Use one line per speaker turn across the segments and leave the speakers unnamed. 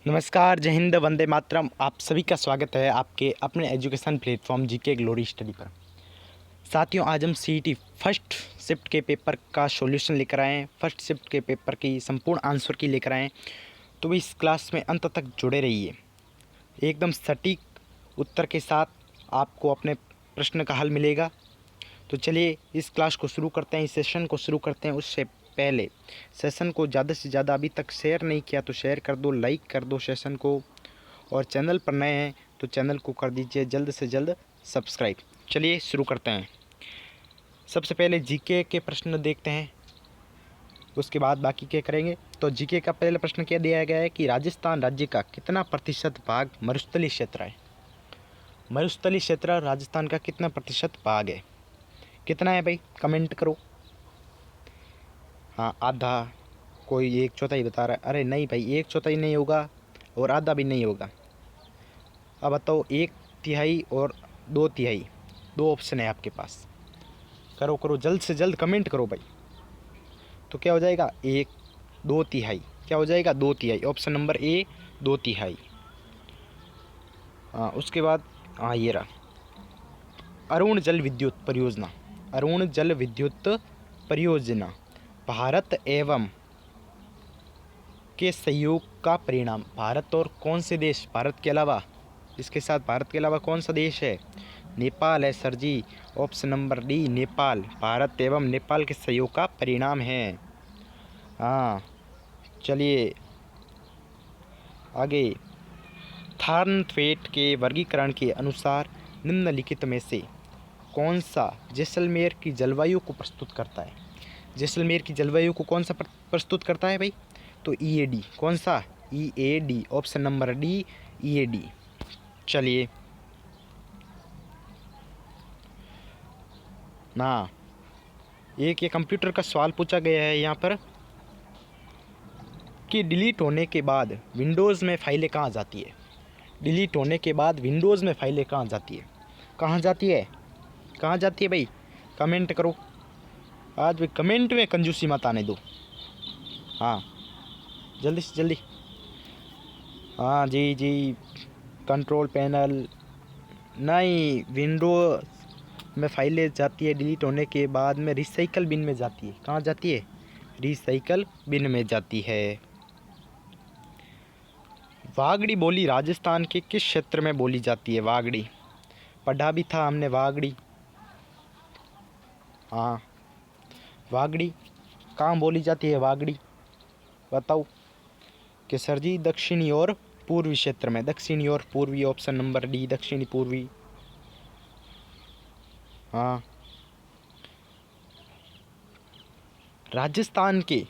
नमस्कार, जय हिंद, वंदे मातरम। आप सभी का स्वागत है आपके अपने education platform GK glory study पर। साथियों, आज हम सीईटी फर्स्ट शिफ्ट के पेपर का सॉल्यूशन लेकर आए हैं। फर्स्ट शिफ्ट के पेपर की संपूर्ण आंसर की लेकर आए हैं, तो इस क्लास में अंत तक जुड़े रहिए। एकदम सटीक उत्तर के साथ आपको अपने प्रश्न का हल मिलेगा। तो चलिए इस क्लास को शुरू करते हैं, इस सेशन को शुरू करते हैं। उससे पहले सेशन को ज़्यादा से ज़्यादा अभी तक शेयर नहीं किया तो शेयर कर दो, लाइक कर दो सेशन को, और चैनल पर नए हैं तो चैनल को कर दीजिए जल्द से जल्द सब्सक्राइब। चलिए शुरू करते हैं। सबसे पहले जीके के प्रश्न देखते हैं, उसके बाद बाकी के करेंगे। तो जीके का पहला प्रश्न क्या दिया गया है कि राजस्थान राज्य का कितना प्रतिशत भाग मरुस्थलीय क्षेत्र है। मरुस्थलीय क्षेत्र राजस्थान का कितना प्रतिशत भाग है, कितना है भाई, कमेंट करो। हाँ, आधा, कोई एक चौथाई बता रहा है। अरे नहीं भाई, एक चौथाई नहीं होगा और आधा भी नहीं होगा। अब बताओ, एक तिहाई और दो तिहाई, दो ऑप्शन है आपके पास। करो करो, जल्द से जल्द कमेंट करो भाई। तो क्या हो जाएगा, एक दो तिहाई। क्या हो जाएगा, दो तिहाई। ऑप्शन नंबर ए, दो तिहाई। हाँ, उसके बाद हाँ ये रहा, अरुण जल विद्युत परियोजना। अरुण जल विद्युत परियोजना भारत एवं के सहयोग का परिणाम। भारत और कौन से देश, भारत के अलावा, इसके साथ भारत के अलावा कौन सा देश है, नेपाल है sir ji. Option number D, Nepal. Bharat एवं नेपाल के सहयोग का परिणाम है। हाँ, चलिए आगे। थार्नथवेट के वर्गीकरण के अनुसार निम्नलिखित में से कौन सा जैसलमेर की जलवायु को प्रस्तुत करता है। जैसलमेर की जलवायु को कौन सा प्रस्तुत करता है भाई, तो ईएडी। कौन सा, EAD. Option number D, EAD. चलिए ना, एक ये कंप्यूटर का सवाल पूछा गया है यहाँ पर कि डिलीट होने के बाद विंडोज़ में फाइलें कहाँ जाती है। डिलीट होने के बाद विंडोज़ में फाइलें कहाँ जाती है, कहाँ जाती है, कहाँ जाती है भाई, कमेंट करो। आज भी कमेंट में कंजूसी मत आने दो। हाँ, जल्दी से जल्दी। हाँ जी जी, कंट्रोल पैनल नहीं, विंडो में फाइलें जाती है डिलीट होने के बाद में रिसाइकल बिन में जाती है। कहाँ जाती है, रिसाइकल बिन में जाती है। वागड़ी बोली राजस्थान के किस क्षेत्र में बोली जाती है। वागड़ी पढ़ा भी था हमने, वागड़ी। हाँ, वागड़ी कहाँ बोली जाती है, वागड़ी बताओ। कि सर जी दक्षिणी और पूर्वी क्षेत्र में, दक्षिणी और पूर्वी। ऑप्शन नंबर डी, दक्षिणी पूर्वी। हाँ, राजस्थान के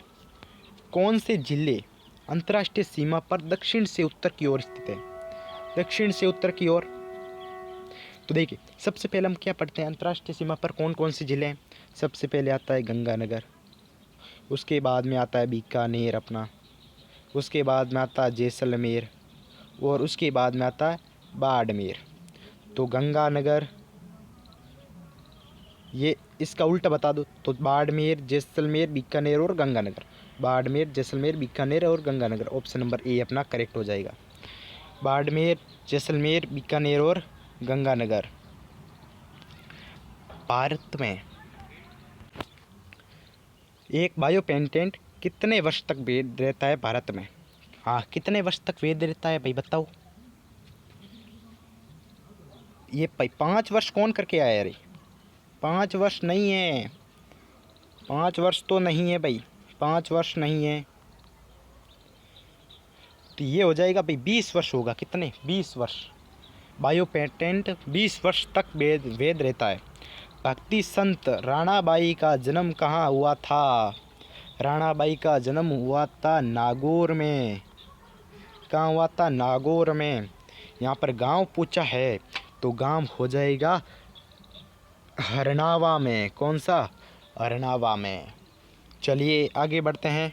कौन से जिले अंतर्राष्ट्रीय सीमा पर दक्षिण से उत्तर की ओर स्थित है। दक्षिण से उत्तर की ओर, तो देखिए सबसे पहले हम क्या पढ़ते हैं, अंतर्राष्ट्रीय सीमा पर कौन कौन से जिले हैं। सबसे पहले आता है गंगानगर, उसके बाद में आता है बीकानेर अपना, उसके बाद में आता है जैसलमेर, और उसके बाद में आता है बाड़मेर। तो गंगानगर, ये इसका उल्टा बता दो तो बाड़मेर, जैसलमेर, बीकानेर और गंगानगर। बाड़मेर, जैसलमेर, बीकानेर और गंगानगर। ऑप्शन नंबर ए अपना करेक्ट हो जाएगा। बाड़मेर, जैसलमेर, बीकानेर और गंगानगर। भारत में एक बायो पेटेंट कितने वर्ष तक वैध रहता है भारत में। हाँ, कितने वर्ष तक वैध रहता है भाई बताओ। ये भाई 5 वर्ष कौन करके आया, अरे 5 वर्ष नहीं है, 5 वर्ष तो नहीं है भाई, 5 वर्ष नहीं है। तो ये हो जाएगा भाई 20 वर्ष होगा। कितने, 20 वर्ष। बायो पेटेंट 20 वर्ष तक वैध रहता है। भक्ति संत राणाबाई का जन्म कहाँ हुआ था। राणाबाई का जन्म हुआ था नागौर में। कहाँ हुआ था, नागौर में। यहाँ पर गांव पूछा है तो गांव हो जाएगा हरनावा में। कौन सा, हरनावा में। चलिए आगे बढ़ते हैं।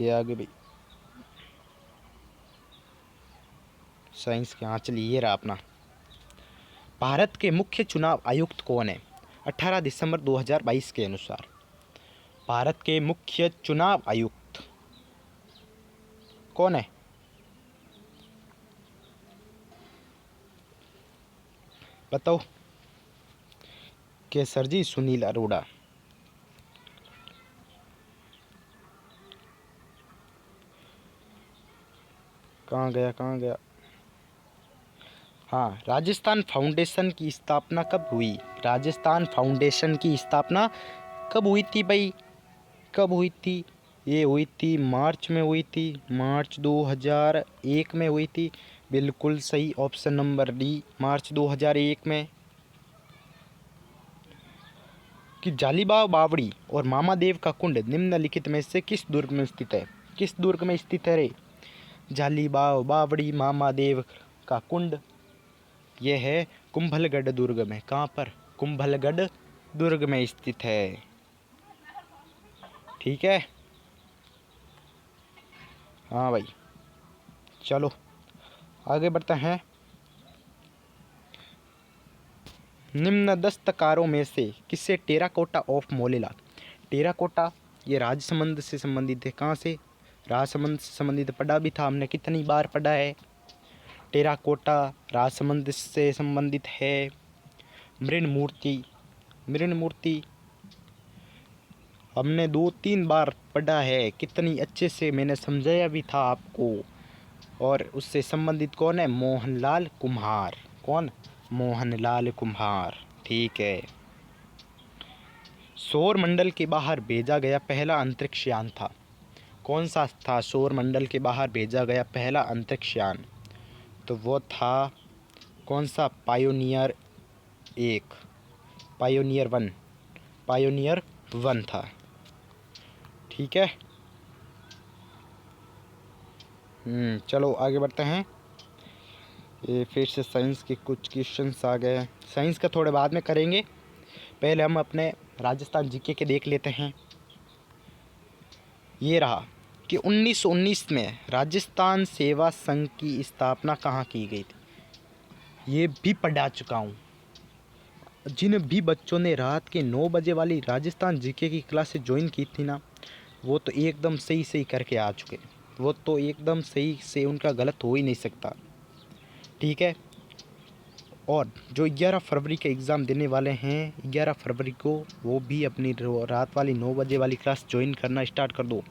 ये आगे भी साइंस के, हाँ चलिए ये रहा अपना। भारत के मुख्य चुनाव आयुक्त कौन है 18 दिसंबर 2022 के अनुसार। भारत के मुख्य चुनाव आयुक्त कौन है? बताओ। के सर जी, सुनील अरोड़ा। कहाँ गया, कहाँ गया? हाँ, राजस्थान फाउंडेशन की स्थापना कब हुई? राजस्थान फाउंडेशन की स्थापना कब हुई थी भाई? कब हुई थी? ये हुई थी मार्च में हुई थी, मार्च 2001 में हुई थी। बिल्कुल सही, ऑप्शन नंबर डी, मार्च 2001 में। कि जालिबाग बावड़ी और मामादेव का कुंड निम्नलिखित में से किस दुर्ग में स्थित है? किस दुर्ग में स्थित है रे? जालिबाग बावड़ी, मामादेव का कुंड, यह है कुंभलगढ़ दुर्ग में। कहाँ पर? कुंभलगढ़ दुर्ग में स्थित है। ठीक है, हाँ भाई। चलो आगे बढ़ते हैं। निम्न दस्तकारों में से किसे टेराकोटा ऑफ मोलेला? टेराकोटा ये राजसमंद से संबंधित है। कहाँ से? राजसमंद से संबंधित पढ़ा भी था हमने, कितनी बार पढ़ा है? टेराकोटा राजसमंद से संबंधित है। मृण मूर्ति, मृण मूर्ति हमने 2-3 बार पढ़ा है, कितनी अच्छे से मैंने समझाया भी था आपको। और उससे संबंधित कौन है? मोहनलाल कुम्हार। कौन? मोहनलाल कुम्हार। ठीक है। सौर मंडल के बाहर भेजा गया पहला अंतरिक्ष यान था। कौन सा था सौर मंडल के बाहर भेजा गया पहला अंतरिक्ष यान? तो वो था कौन सा? पायोनियर 1, पायोनियर 1, पायोनियर 1 था। ठीक है। चलो आगे बढ़ते हैं। ये फिर से साइंस के कुछ क्वेश्चंस आ गए। साइंस का थोड़े बाद में करेंगे, पहले हम अपने राजस्थान जीके के देख लेते हैं। ये रहा कि 1919 में राजस्थान सेवा संघ की स्थापना कहाँ की गई थी? ये भी पढ़ा चुका हूँ। जिन भी बच्चों ने रात के 9 बजे वाली राजस्थान जीके की क्लास ज्वाइन की थी ना, वो तो एकदम सही सही करके आ चुके। वो तो एकदम सही से, उनका गलत हो ही नहीं सकता। ठीक है। और जो 11 फरवरी के एग्ज़ाम देने वाले हैं 11 फरवरी को, वो भी अपनी रात वाली 9 बजे वाली क्लास ज्वाइन करना स्टार्ट कर दो।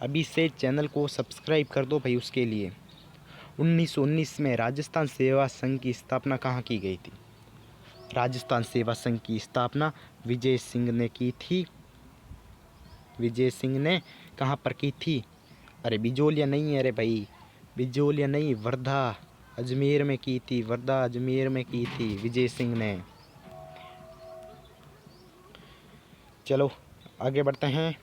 अभी से चैनल को सब्सक्राइब कर दो भाई उसके लिए। 1919 में राजस्थान सेवा संघ की स्थापना कहाँ की गई थी? राजस्थान सेवा संघ की स्थापना विजय सिंह ने की थी। विजय सिंह ने कहाँ पर की थी? अरे बिजोलिया नहीं है, अरे भाई बिजोलिया नहीं, वर्धा अजमेर में की थी। वर्धा अजमेर में की थी विजय सिंह ने। चलो आगे बढ़ते हैं।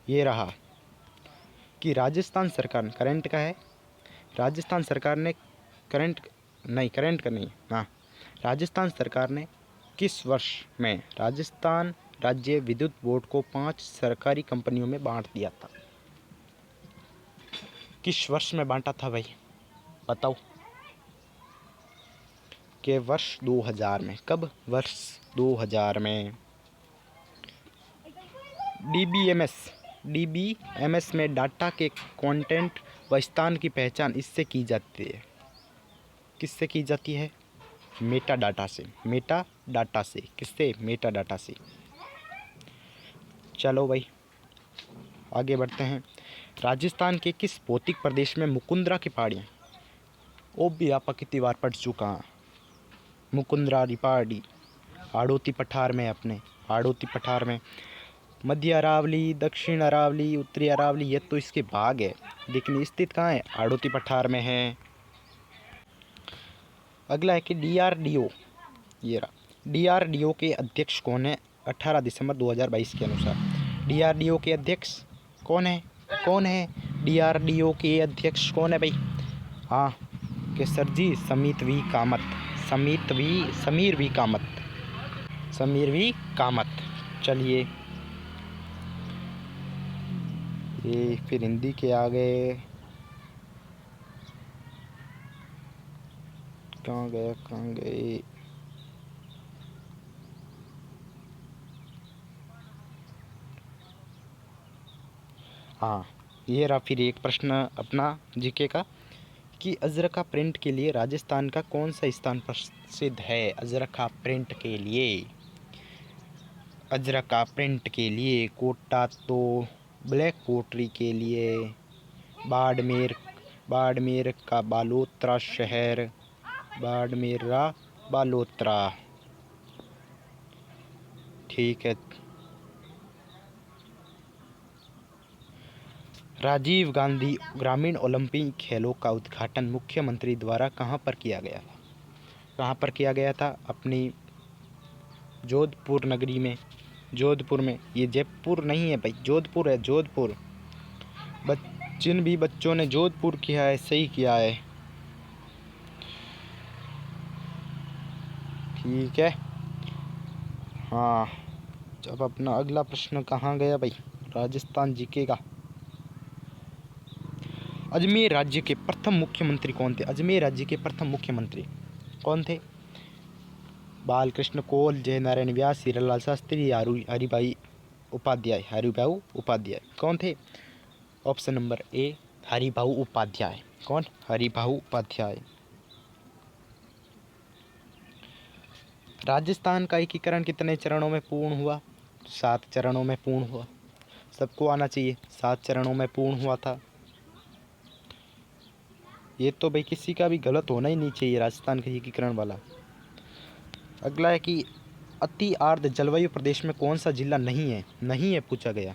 ये रहा कि राजस्थान सरकार करंट का है। राजस्थान सरकार ने करंट नहीं, करंट का नहीं, हाँ, राजस्थान सरकार ने किस वर्ष में राजस्थान राज्य विद्युत बोर्ड को 5 सरकारी कंपनियों में बांट दिया था? किस वर्ष में बांटा था भाई? बताओ। के वर्ष 2000 में। कब? वर्ष 2000 में। डीबीएमएस में डाटा के कंटेंट व स्थान की पहचान इससे की जाती है। किससे की जाती है? मेटा डाटा से। मेटा डाटा से। किससे? मेटा डाटा से। चलो भाई आगे बढ़ते हैं। राजस्थान के किस भौतिक प्रदेश में मुकुंदरा की पहाड़ियाँ? वो भी आप कितनी बार पढ़ चुका हूँ। मुकुंदरा की पहाड़ी हाड़ौती पठार में, अपने हाड़ौती पठार में। मध्य अरावली, दक्षिण अरावली, उत्तरी अरावली, ये तो इसके भाग है, लेकिन स्थित कहाँ है? हाड़ौती पठार में है। अगला है कि डीआरडीओ, ये रहा। डीआरडीओ के अध्यक्ष कौन है 18 दिसंबर 2022 के अनुसार? डीआरडीओ के अध्यक्ष कौन है? कौन है डीआरडीओ के अध्यक्ष? कौन है भाई? हाँ के sir ji, Sameer V Kamat. Sameer V Kamat. चलिए ये फिर हिंदी के आ गए। कहाँ गए? हाँ, ये रहा फिर एक प्रश्न अपना जीके का कि अजरखा प्रिंट के लिए राजस्थान का कौन सा स्थान प्रसिद्ध है। अजरखा प्रिंट के लिए, अजरखा प्रिंट के लिए कोटा तो ब्लैक पोट्री के लिए बाड़मेर, बाड़मेर का बालोतरा शहर, बाड़मेरा बालोतरा। ठीक है। राजीव गांधी ग्रामीण ओलंपिक खेलों का उद्घाटन मुख्यमंत्री द्वारा कहाँ पर किया गया था। कहाँ पर किया गया था? अपनी जोधपुर नगरी में, जोधपुर में। ये जयपुर नहीं है भाई, जोधपुर है, जोधपुर। जिन भी बच्चों ने जोधपुर किया है सही किया है। ठीक है। हाँ, अब अपना अगला प्रश्न कहाँ गया भाई? राजस्थान जीके का। अजमेर राज्य के प्रथम मुख्यमंत्री कौन थे? अजमेर राज्य के प्रथम मुख्यमंत्री कौन थे? बालकृष्ण कौल, जय नारायण व्यास, हीरालाल शास्त्री, हरिभाई उपाध्याय। हरिभाऊ उपाध्याय कौन थे? Option number A Haribhau Upadhyay. कौन? हरिभाऊ उपाध्याय। राजस्थान का एकीकरण कितने चरणों में पूर्ण हुआ? 7 चरणों में पूर्ण हुआ। सबको आना चाहिए, 7 चरणों में पूर्ण हुआ था। ये तो भाई किसी का भी गलत होना ही नहीं चाहिए राजस्थान का एकीकरण वाला। अगला है कि अति आर्द्र जलवायु प्रदेश में कौन सा जिला नहीं है? नहीं है पूछा गया।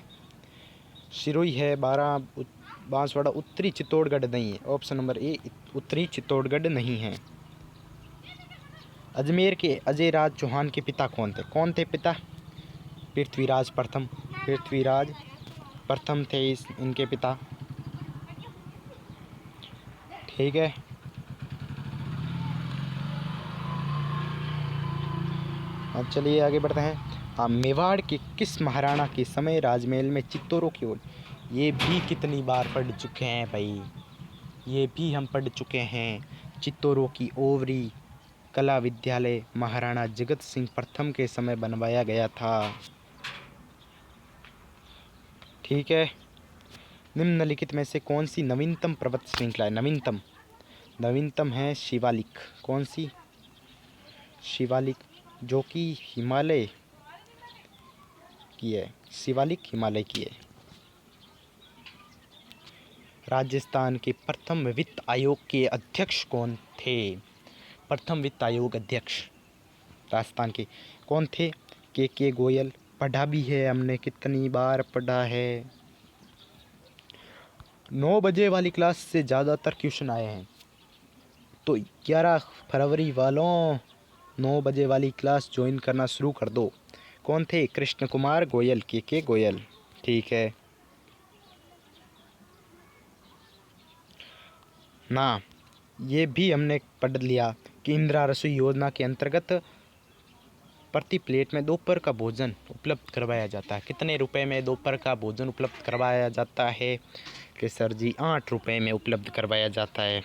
सिरोही है, बांसवाड़ा, उत्तरी चित्तौड़गढ़ नहीं है। ऑप्शन नंबर ए उत्तरी चित्तौड़गढ़ नहीं है। अजमेर के अजय राज चौहान के पिता कौन थे? कौन थे पिता? पृथ्वीराज प्रथम। पृथ्वीराज प्रथम थे इनके पिता। ठीक है। अब चलिए आगे बढ़ते हैं। हाँ, मेवाड़ के किस महाराणा के समय राजमहल में चित्तौरों की ओर? ये भी कितनी बार पढ़ चुके हैं भाई, ये भी हम पढ़ चुके हैं। चित्तौरों की ओवरी कला विद्यालय महाराणा जगत सिंह प्रथम के समय बनवाया गया था। ठीक है। निम्नलिखित में से कौन सी नवीनतम पर्वत श्रृंखला है? नवीनतम, नवीनतम है शिवालिक। कौन सी? शिवालिक, जो कि हिमालय की है। शिवालिक हिमालय की है। राजस्थान के प्रथम वित्त आयोग के अध्यक्ष कौन थे? प्रथम वित्त आयोग अध्यक्ष राजस्थान के कौन थे? के गोयल। पढ़ा भी है हमने, कितनी बार पढ़ा है। 9 बजे वाली क्लास से ज़्यादातर क्वेश्चन आए हैं, तो 11 फरवरी वालों 9 बजे वाली क्लास ज्वाइन करना शुरू कर दो। कौन थे? कृष्ण कुमार गोयल, के गोयल। ठीक है ना। ये भी हमने पढ़ लिया कि इंदिरा रसोई योजना के अंतर्गत प्रति प्लेट में दोपहर का भोजन उपलब्ध करवाया जाता है। कितने रुपए में दोपहर का भोजन उपलब्ध करवाया जाता है? कि सर जी 8 रुपये में उपलब्ध करवाया जाता है।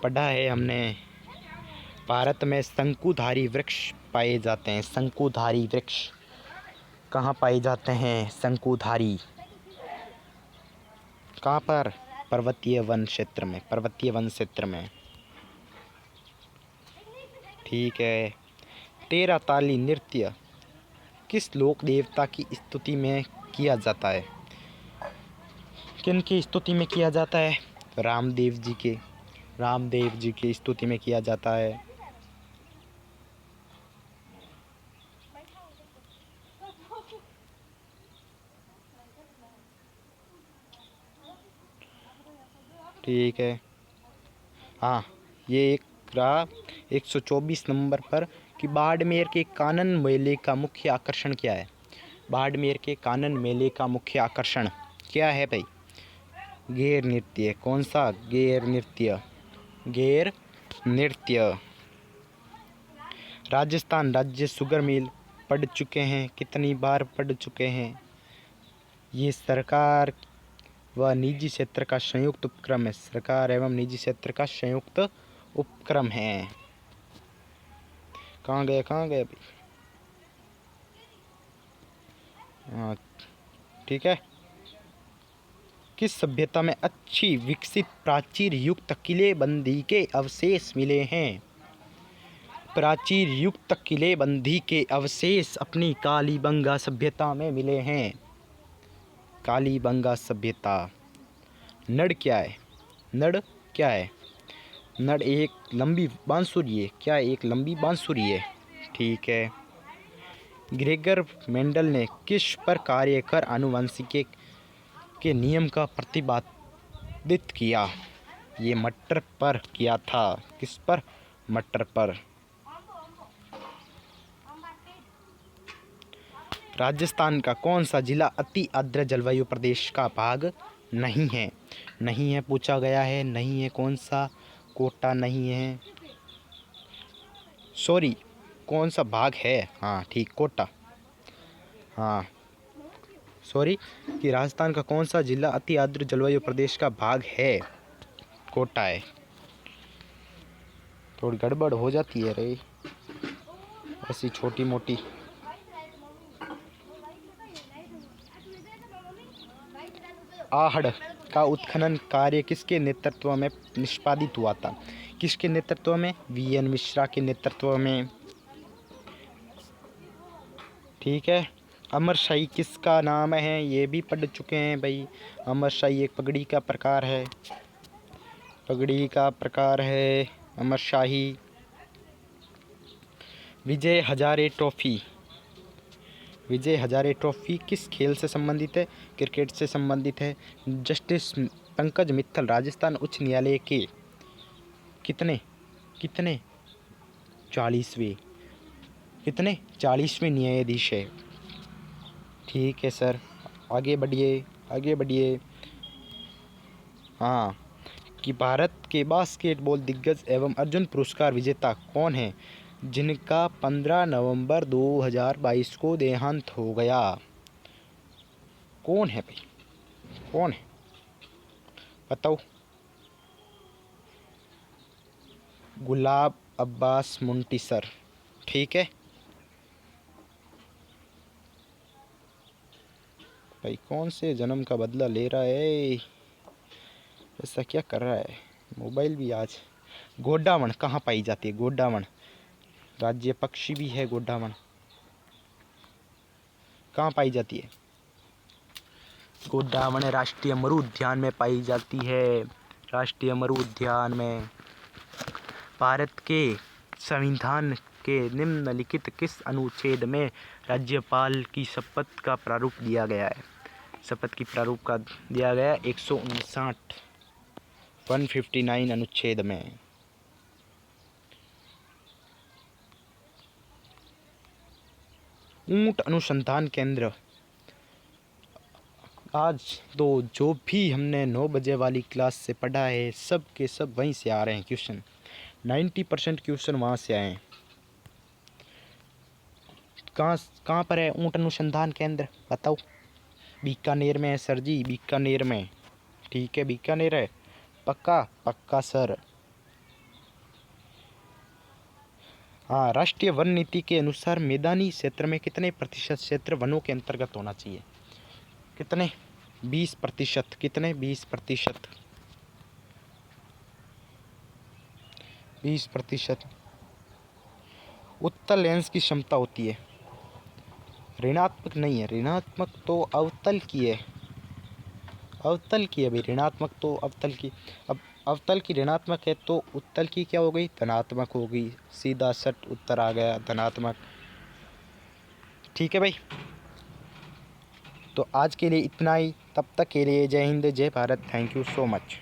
पढ़ा है हमने। भारत में शंकुधारी वृक्ष पाए जाते हैं। शंकुधारी वृक्ष कहाँ पाए जाते हैं? शंकुधारी कहाँ पर? पर्वतीय वन क्षेत्र में, पर्वतीय वन क्षेत्र में। ठीक है। तेरह ताली नृत्य किस लोक देवता की स्तुति में किया जाता है? किन की स्तुति में किया जाता है? रामदेव जी के, रामदेव जी की स्तुति में किया जाता है। ठीक है। हाँ, ये एक रहा 124 नंबर पर कि बाड़मेर के कानन मेले का मुख्य आकर्षण क्या है? बाड़मेर के कानन मेले का मुख्य आकर्षण क्या है भाई? गेर नृत्य। कौन सा? गेर नृत्य, गेर नृत्य। राजस्थान राज्य शुगर मिल पढ़ चुके हैं, कितनी बार पढ़ चुके हैं? ये सरकार व निजी क्षेत्र का संयुक्त उपक्रम है। सरकार एवं निजी क्षेत्र का संयुक्त उपक्रम है। कहाँ गए, कहाँ गए भाई? हाँ, ठीक है। किस सभ्यता में अच्छी विकसित प्राचीर युक्त किलेबंदी के अवशेष मिले हैं? प्राचीर युक्त किलेबंदी के अवशेष अपनी कालीबंगा सभ्यता में मिले हैं। कालीबंगा सभ्यता। नड़ क्या है? नड़ क्या है? नड़ एक लंबी बांसुरी है। क्या एक लंबी बांसुरी है? ठीक है। ग्रेगर मेंडल ने किस पर कार्य कर आनुवंशिकी के नियम का प्रतिपादित किया? ये मटर पर किया था। किस पर? मटर पर। राजस्थान का कौन सा जिला अति आर्द्र जलवायु प्रदेश का भाग नहीं है? नहीं है पूछा गया है। नहीं है कौन सा? कोटा नहीं है। सॉरी, कौन सा भाग है? हाँ ठीक, कोटा। हाँ सॉरी, कि राजस्थान का कौन सा जिला अति आर्द्र जलवायु प्रदेश का भाग है? कोटा है। थोड़ी गड़बड़ हो जाती है रे, ऐसी छोटी मोटी। आहड़ का उत्खनन कार्य किसके नेतृत्व में निष्पादित हुआ था? किसके नेतृत्व में? वीएन मिश्रा के नेतृत्व में। ठीक है। अमरशाही किसका नाम है? ये भी पढ़ चुके हैं भाई। अमरशाही एक पगड़ी का प्रकार है। पगड़ी का प्रकार है अमरशाही। विजय हजारे ट्रॉफी। विजय हजारे ट्रॉफी किस खेल से संबंधित है? क्रिकेट से संबंधित है। जस्टिस पंकज मित्तल राजस्थान उच्च न्यायालय के कितने 40वें 40वें न्यायाधीश है। ठीक है सर, आगे बढ़िए, आगे बढ़िए। हाँ, कि भारत के बास्केटबॉल दिग्गज एवं अर्जुन पुरस्कार विजेता कौन है जिनका 15 नवंबर 2022 को देहांत हो गया? कौन है भाई? कौन है बताओ? गुलाब अब्बास मुंटी सर। ठीक है भाई, कौन से जन्म का बदला ले रहा है? ऐसा क्या कर रहा है? मोबाइल भी आज। गोडावण कहाँ पाई जाती है? गोडावण राज्य पक्षी भी है। गोडावण कहाँ पाई जाती है? गोडावण राष्ट्रीय मरु उद्यान में पाई जाती है। राष्ट्रीय मरु उद्यान में। भारत के संविधान के निम्नलिखित किस अनुच्छेद में राज्यपाल की शपथ का प्रारूप दिया गया है? शपथ की प्रारूप का दिया गया 159 अनुच्छेद में। ऊंट अनुसंधान केंद्र। आज तो जो भी हमने 9 बजे वाली क्लास से पढ़ा है सब के सब वहीं से आ रहे हैं क्वेश्चन। 90% क्वेश्चन वहाँ से आए हैं। कहाँ पर है ऊंट अनुसंधान केंद्र बताओ? बीकानेर में है सर जी, बीकानेर में। ठीक है, बीकानेर है। पक्का? पक्का सर। हाँ, राष्ट्रीय वन नीति के अनुसार मैदानी क्षेत्र में कितने प्रतिशत क्षेत्र वनों के अंतर्गत होना चाहिए? कितने? 20%। कितने? 20%। 20%। उत्तल लेंस की क्षमता होती है, ऋणात्मक नहीं है। ऋणात्मक तो अवतल की है। अवतल की है भाई, ऋणात्मक तो अवतल की। अब अवतल की ऋणात्मक है तो उत्तल की क्या हो गई? धनात्मक हो गई। सीधा सट उत्तर आ गया, धनात्मक। ठीक है भाई, तो आज के लिए इतना ही। तब तक के लिए जय हिंद, जय Bharat. Thank you so much.